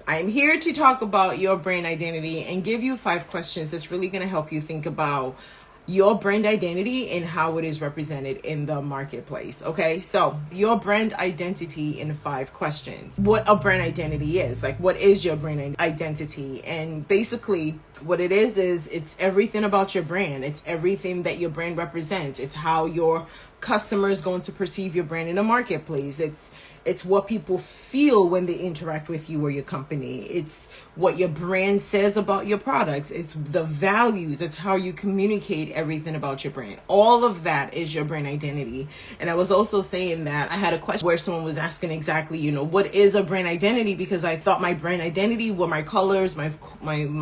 I'm here to talk about your brand identity and give you 5 questions that's really going to help you think about your brand identity and how it is represented in the marketplace. Okay, so your brand identity in 5 questions. What a brand identity is, like, what is your brand identity? And basically what it is it's everything about your brand. It's everything that your brand represents. It's how your customer is going to perceive your brand in the marketplace. It's what people feel when they interact with you or your company. It's what your brand says about your products. It's the values. It's how you communicate everything about your brand. All of that is your brand identity. And I was also saying that I had a question where someone was asking exactly, what is a brand identity? Because I thought my brand identity were my colors, my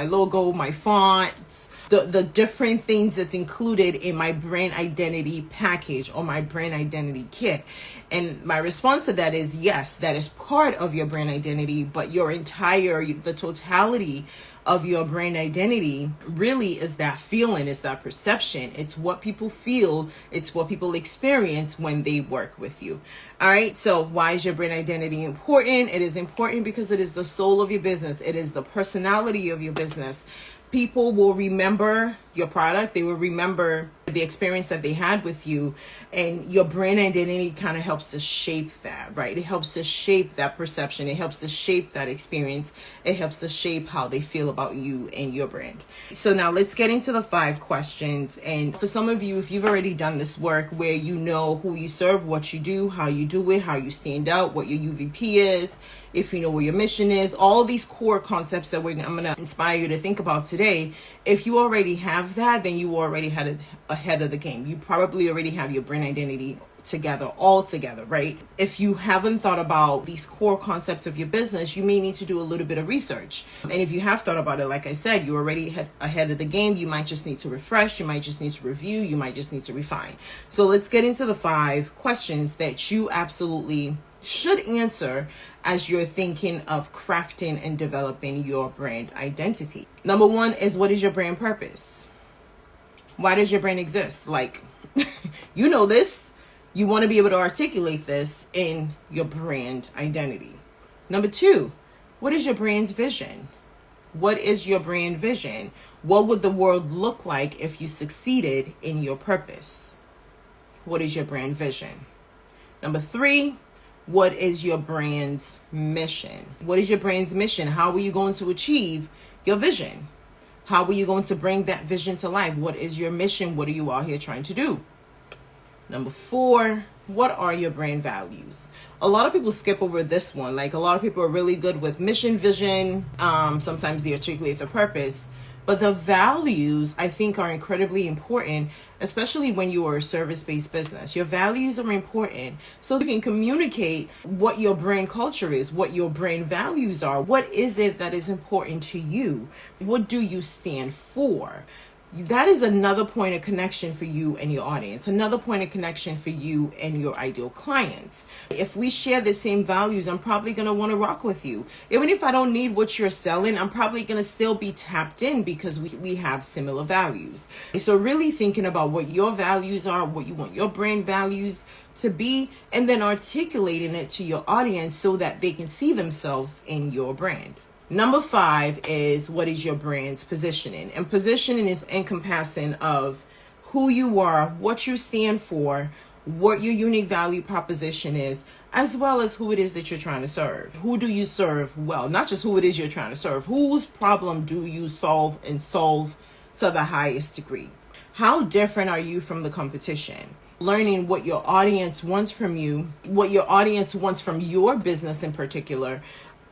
logo, my fonts, the different things that's included in my brand identity package or my brand identity kit. And my response to that is yes, that is part of your brand identity, but the totality of your brand identity really is that feeling, is that perception. It's what people feel. It's what people experience when they work with you. All right. So why is your brand identity important? It is important because it is the soul of your business. It is the personality of your business. People will remember your product. They will remember the experience that they had with you, and your brand identity kind of helps to shape that, right? It helps to shape that perception. It helps to shape that experience. It helps to shape how they feel about you and your brand. So now let's get into the 5 questions. And for some of you, if you've already done this work where you know who you serve, what you do, how you do it, how you stand out, what your UVP is, if you know what your mission is, all these core concepts that I'm going to inspire you to think about today. If you already have that, then you already had it ahead of the game. You probably already have your brand identity all together, right? If you haven't thought about these core concepts of your business, you may need to do a little bit of research. And if you have thought about it, like I said, you already ahead of the game. You might just need to refresh. You might just need to review. You might just need to refine. So let's get into the 5 questions that you absolutely should answer as you're thinking of crafting and developing your brand identity. Number 1 is, what is your brand purpose? Why does your brand exist? Like, you know this. You want to be able to articulate this in your brand identity. Number 2, what is your brand's vision? What is your brand vision? What would the world look like if you succeeded in your purpose? What is your brand vision? Number 3, what is your brand's mission? What is your brand's mission? How are you going to achieve your vision? How are you going to bring that vision to life? What is your mission? What are you out here trying to do? Number 4, what are your brand values? A lot of people skip over this one. Like, a lot of people are really good with mission, vision. Sometimes they articulate the purpose. But the values, I think, are incredibly important, especially when you are a service-based business. Your values are important so you can communicate what your brand culture is, what your brand values are. What is it that is important to you? What do you stand for? That is another point of connection for you and your audience, another point of connection for you and your ideal clients. If we share the same values, I'm probably going to want to rock with you. Even if I don't need what you're selling, I'm probably going to still be tapped in because we have similar values. So really thinking about what your values are, what you want your brand values to be, and then articulating it to your audience so that they can see themselves in your brand. Number 5 is, what is your brand's positioning? And positioning is encompassing of who you are, what you stand for, what your unique value proposition is, as well as who it is that you're trying to serve. Who do you serve well? Not just who it is you're trying to serve. Whose problem do you solve, and solve to the highest degree? How different are you from the competition? Learning what your audience wants from you, what your audience wants from your business in particular.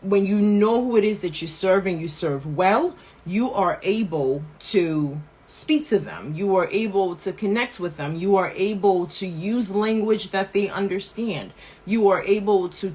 When you know who it is that you serve and you serve well, you are able to speak to them. You are able to connect with them. You are able to use language that they understand. You are able to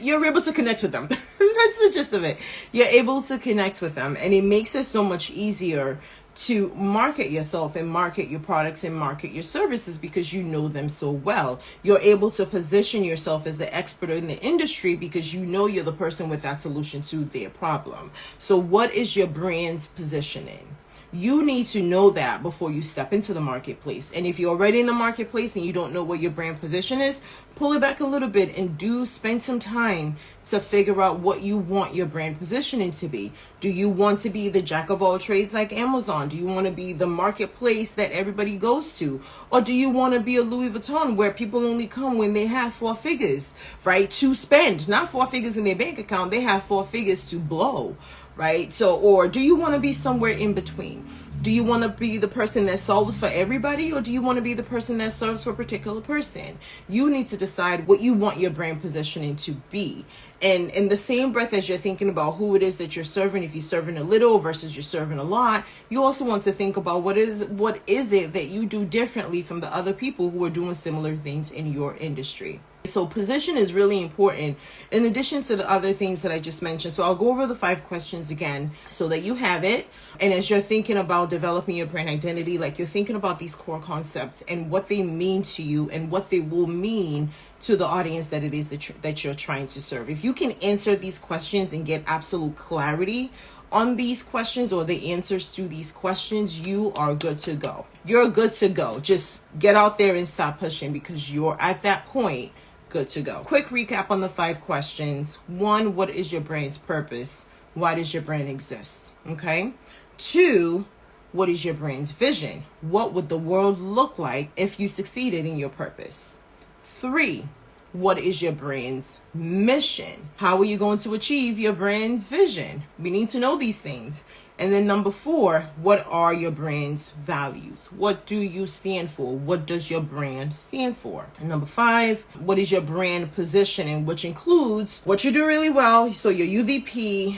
you're able to connect with them. That's the gist of it. You're able to connect with them, and it makes it so much easier to market yourself and market your products and market your services because you know them so well. You're able to position yourself as the expert in the industry because you know you're the person with that solution to their problem. So what is your brand's positioning? You need to know that before you step into the marketplace. And if you're already in the marketplace and you don't know what your brand position is, pull it back a little bit and spend some time to figure out what you want your brand positioning to be. Do you want to be the jack of all trades like Amazon? Do you want to be the marketplace that everybody goes to? Or do you want to be a Louis Vuitton where people only come when they have 4 figures, right, to spend? Not 4 figures in their bank account, they have 4 figures to blow, right? So, or do you want to be somewhere in between? Do you want to be the person that solves for everybody, or do you want to be the person that serves for a particular person? You need to decide what you want your brand positioning to be. And in the same breath as you're thinking about who it is that you're serving, if you're serving a little versus you're serving a lot, you also want to think about what is it that you do differently from the other people who are doing similar things in your industry. So position is really important in addition to the other things that I just mentioned. So I'll go over the 5 questions again so that you have it. And as you're thinking about developing your brand identity, like you're thinking about these core concepts and what they mean to you and what they will mean to the audience that it is that you're trying to serve. If you can answer these questions and get absolute clarity on these questions or the answers to these questions, you are good to go. You're good to go. Just get out there and stop pushing because you're at that point good to go. Quick recap on the 5 questions. 1, what is your brand's purpose? Why does your brand exist? Okay. 2, what is your brand's vision? What would the world look like if you succeeded in your purpose? 3, what is your brand's mission? How are you going to achieve your brand's vision? We need to know these things. And then number 4, what are your brand's values? What do you stand for? What does your brand stand for? And number 5, what is your brand positioning, which includes what you do really well. So your UVP,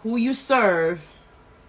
who you serve,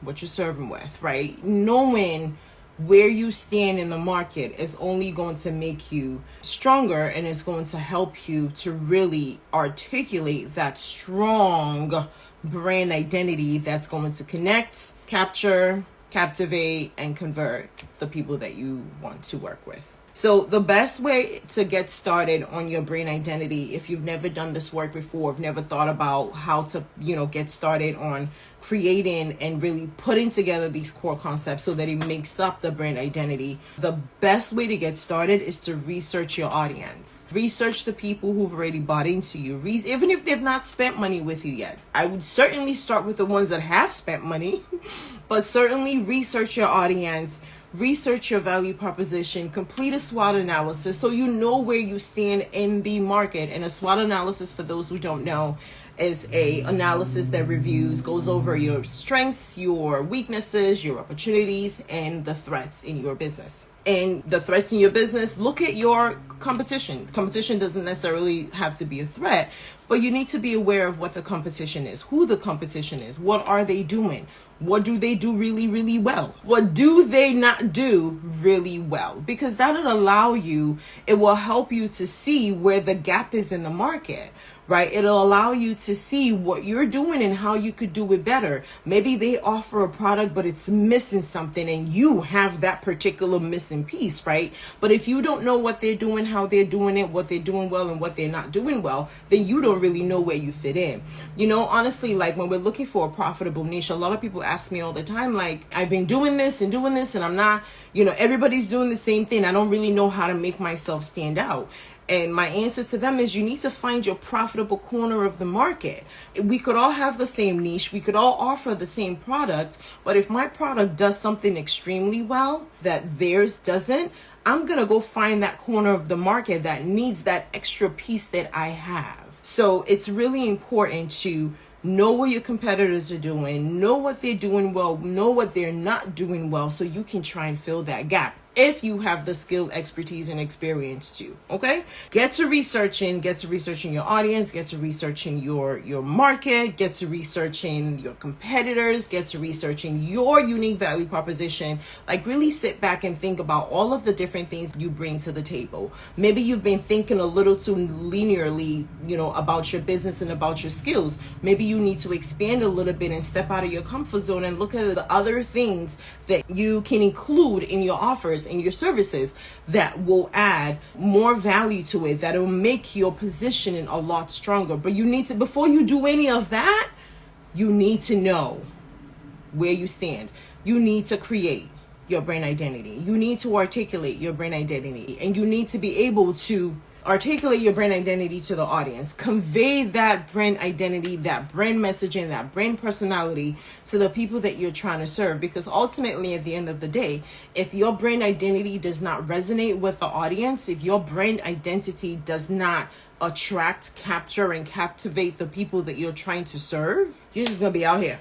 what you're serving with, right? Knowing where you stand in the market is only going to make you stronger, and it's going to help you to really articulate that strong brand identity that's going to connect, capture, captivate, and convert the people that you want to work with. So the best way to get started on your brand identity, if you've never done this work before, have never thought about how to, get started on creating and really putting together these core concepts so that it makes up the brand identity, the best way to get started is to research your audience. Research the people who've already bought into you, even if they've not spent money with you yet. I would certainly start with the ones that have spent money, but certainly research your audience. Research your value proposition, complete a SWOT analysis so you know where you stand in the market. And a SWOT analysis, for those who don't know, is a analysis that goes over your strengths, your weaknesses, your opportunities, and the threats in your business. And the threats in your business, look at your competition. Competition doesn't necessarily have to be a threat, but you need to be aware of what the competition is, who the competition is, what are they doing, what do they do really, really well, what do they not do really well, because that'll allow you, it will help you to see where the gap is in the market. Right? It'll allow you to see what you're doing and how you could do it better. Maybe they offer a product, but it's missing something and you have that particular missing piece, right? But if you don't know what they're doing, how they're doing it, what they're doing well and what they're not doing well, then you don't really know where you fit in. Honestly, like when we're looking for a profitable niche, a lot of people ask me all the time, like, I've been doing this and I'm not, everybody's doing the same thing. I don't really know how to make myself stand out. And my answer to them is you need to find your profitable corner of the market. We could all have the same niche. We could all offer the same product. But if my product does something extremely well that theirs doesn't, I'm going to go find that corner of the market that needs that extra piece that I have. So it's really important to know what your competitors are doing, know what they're doing well, know what they're not doing well, so you can try and fill that gap. If you have the skill, expertise, and experience too, okay? Get to researching your audience, get to researching your market, get to researching your competitors, get to researching your unique value proposition. Like really sit back and think about all of the different things you bring to the table. Maybe you've been thinking a little too linearly, about your business and about your skills. Maybe you need to expand a little bit and step out of your comfort zone and look at the other things that you can include in your offers and your services that will add more value to it, that will make your positioning a lot stronger. But you need to, before you do any of that, you need to know where you stand. You need to create your brand identity. You need to articulate your brand identity, and you need to be able to Articulate your brand identity to the audience. Convey that brand identity, that brand messaging, that brand personality to the people that you're trying to serve. Because ultimately, at the end of the day, if your brand identity does not resonate with the audience, if your brand identity does not attract, capture, and captivate the people that you're trying to serve, you're just going to be out here.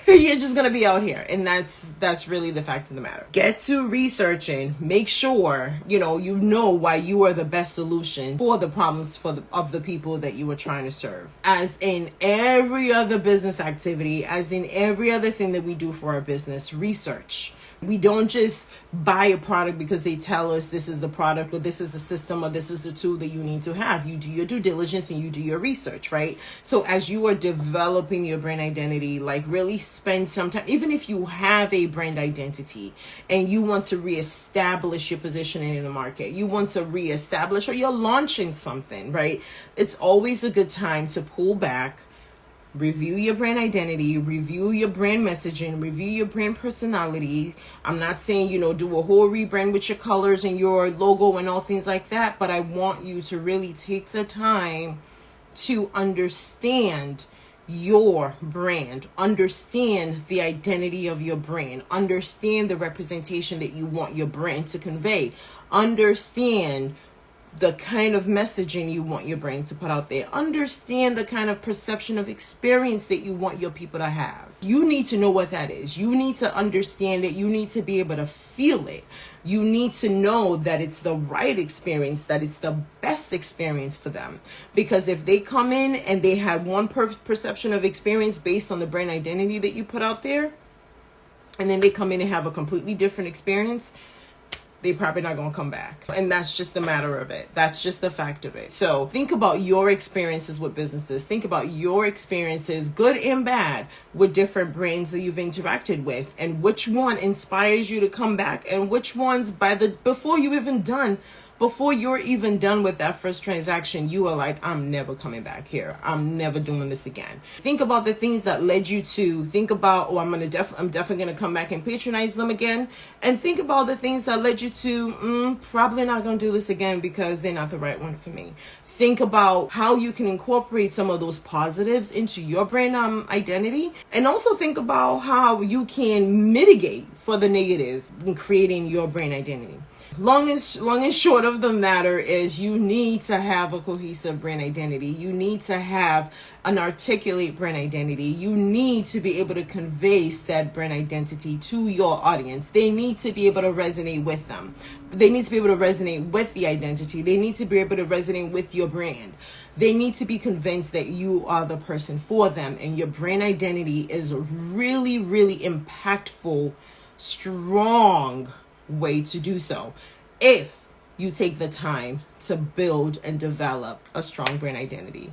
You're just going to be out here. And that's really the fact of the matter. Get to researching. Make sure, you know why you are the best solution for the problems of the people that you are trying to serve. As in every other business activity, as in every other thing that we do for our business, research. We don't just buy a product because they tell us this is the product or this is the system or this is the tool that you need to have. You do your due diligence and you do your research, right? So as you are developing your brand identity, like really spend some time, even if you have a brand identity and you want to reestablish your positioning in the market, you want to reestablish, or you're launching something, right? It's always a good time to pull back, review your brand identity, review your brand messaging, review your brand personality. I'm not saying, do a whole rebrand with your colors and your logo and all things like that, but I want you to really take the time to understand your brand, understand the identity of your brand, understand the representation that you want your brand to convey, understand the kind of messaging you want your brand to put out there. Understand the kind of perception of experience that you want your people to have. You need to know what that is. You need to understand it. You need to be able to feel it. You need to know that it's the right experience, that it's the best experience for them. Because if they come in and they had one perception of experience based on the brand identity that you put out there, and then they come in and have a completely different experience, they're probably not going to come back. And that's just the matter of it. That's just the fact of it. So think about your experiences with businesses. Think about your experiences, good and bad, with different brands that you've interacted with, and which one inspires you to come back, and which ones before you're even done with that first transaction, you are like, I'm never coming back here. I'm never doing this again. Think about the things that led you to think about, I'm definitely going to come back and patronize them again. And think about the things that led you to, probably not going to do this again because they're not the right one for me. Think about how you can incorporate some of those positives into your brand identity. And also think about how you can mitigate for the negative in creating your brand identity. Long and short of the matter is you need to have a cohesive brand identity. You need to have an articulate brand identity. You need to be able to convey said brand identity to your audience. They need to be able to resonate with them. They need to be able to resonate with the identity. They need to be able to resonate with your brand. They need to be convinced that you are the person for them, and your brand identity is a really, really impactful, strong way to do so if you take the time to build and develop a strong brand identity.